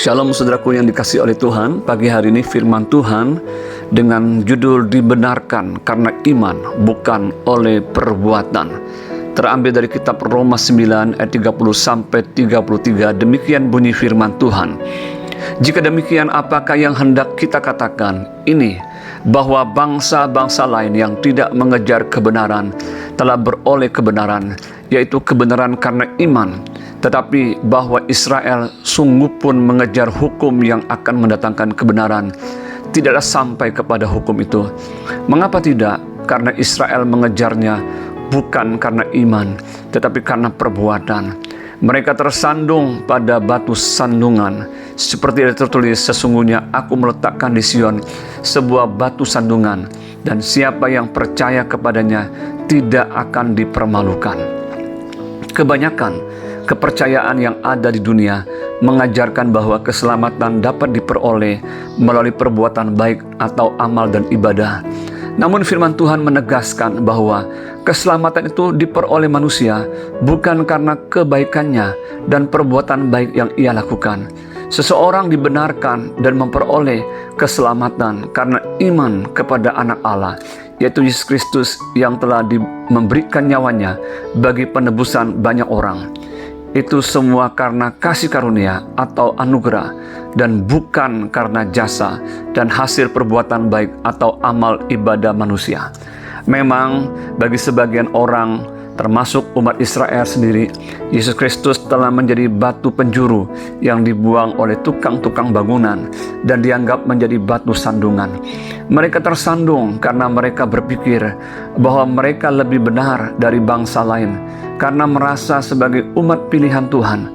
Shalom saudaraku yang dikasihi oleh Tuhan. Pagi hari ini firman Tuhan dengan judul dibenarkan karena iman bukan oleh perbuatan. Terambil dari kitab Roma 9 ayat 30 sampai 33. Demikian bunyi firman Tuhan. Jika demikian, apakah yang hendak kita katakan? Ini bahwa bangsa-bangsa lain yang tidak mengejar kebenaran telah beroleh kebenaran, yaitu kebenaran karena iman. Tetapi bahwa Israel sungguh pun mengejar hukum yang akan mendatangkan kebenaran, tidaklah sampai kepada hukum itu. Mengapa tidak? Karena Israel mengejarnya bukan karena iman, tetapi karena perbuatan. Mereka tersandung pada batu sandungan, seperti yang tertulis, sesungguhnya aku meletakkan di Sion sebuah batu sandungan, dan siapa yang percaya kepadanya tidak akan dipermalukan. Kebanyakan kepercayaan yang ada di dunia mengajarkan bahwa keselamatan dapat diperoleh melalui perbuatan baik atau amal dan ibadah. Namun firman Tuhan menegaskan bahwa keselamatan itu diperoleh manusia bukan karena kebaikannya dan perbuatan baik yang ia lakukan. Seseorang dibenarkan dan memperoleh keselamatan karena iman kepada Anak Allah, yaitu Yesus Kristus yang telah memberikan nyawanya bagi penebusan banyak orang. Itu semua karena kasih karunia atau anugerah, dan bukan karena jasa dan hasil perbuatan baik atau amal ibadah manusia. Memang bagi sebagian orang, termasuk umat Israel sendiri, Yesus Kristus telah menjadi batu penjuru yang dibuang oleh tukang-tukang bangunan dan dianggap menjadi batu sandungan. Mereka tersandung karena mereka berpikir bahwa mereka lebih benar dari bangsa lain karena merasa sebagai umat pilihan Tuhan.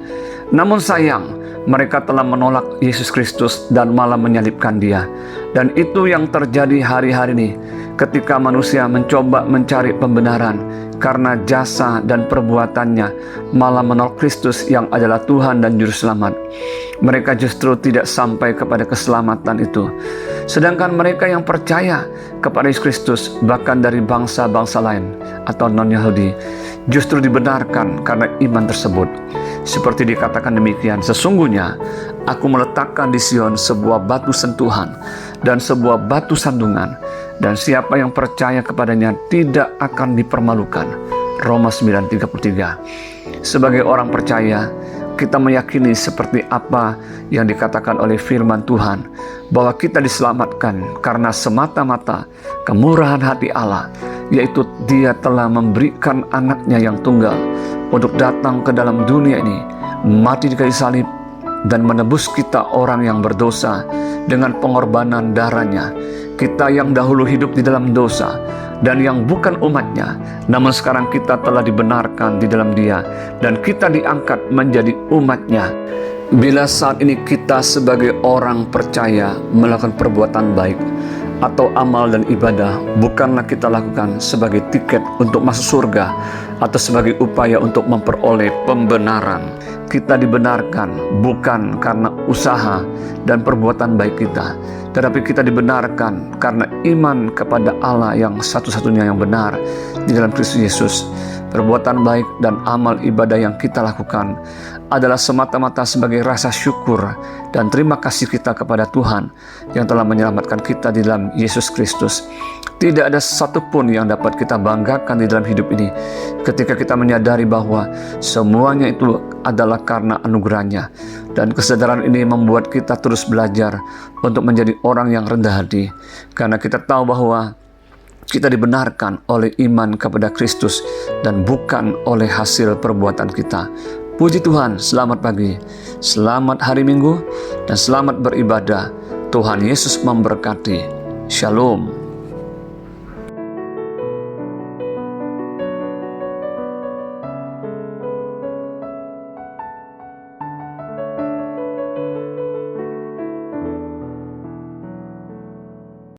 Namun sayang, mereka telah menolak Yesus Kristus dan malah menyalibkan Dia. Dan itu yang terjadi hari-hari ini ketika manusia mencoba mencari pembenaran karena jasa dan perbuatannya, malah menolak Kristus yang adalah Tuhan dan Juru Selamat. Mereka justru tidak sampai kepada keselamatan itu. Sedangkan mereka yang percaya kepada Yesus Kristus, bahkan dari bangsa-bangsa lain atau non-Yahudi, justru dibenarkan karena iman tersebut. Seperti dikatakan demikian, sesungguhnya aku meletakkan di Sion sebuah batu sentuhan dan sebuah batu sandungan, dan siapa yang percaya kepadanya tidak akan dipermalukan. Roma 9:33. Sebagai orang percaya, kita meyakini seperti apa yang dikatakan oleh firman Tuhan, bahwa kita diselamatkan karena semata-mata kemurahan hati Allah, yaitu Dia telah memberikan anaknya yang tunggal untuk datang ke dalam dunia ini, mati di kayu salib, dan menebus kita orang yang berdosa dengan pengorbanan darahnya. Kita yang dahulu hidup di dalam dosa dan yang bukan umatnya, namun sekarang kita telah dibenarkan di dalam Dia, dan kita diangkat menjadi umatnya. Bila saat ini kita sebagai orang percaya melakukan perbuatan baik atau amal dan ibadah, bukanlah kita lakukan sebagai tiket untuk masuk surga atau sebagai upaya untuk memperoleh pembenaran. Kita dibenarkan bukan karena usaha dan perbuatan baik kita, tetapi kita dibenarkan karena iman kepada Allah yang satu-satunya yang benar di dalam Kristus Yesus. Perbuatan baik dan amal ibadah yang kita lakukan adalah semata-mata sebagai rasa syukur dan terima kasih kita kepada Tuhan yang telah menyelamatkan kita di dalam Yesus Kristus. Tidak ada satupun yang dapat kita banggakan di dalam hidup ini ketika kita menyadari bahwa semuanya itu adalah karena anugerahnya. Dan kesadaran ini membuat kita terus belajar untuk menjadi orang yang rendah hati, karena kita tahu bahwa kita dibenarkan oleh iman kepada Kristus dan bukan oleh hasil perbuatan kita. Puji Tuhan, selamat pagi, selamat hari Minggu, dan selamat beribadah. Tuhan Yesus memberkati. Shalom.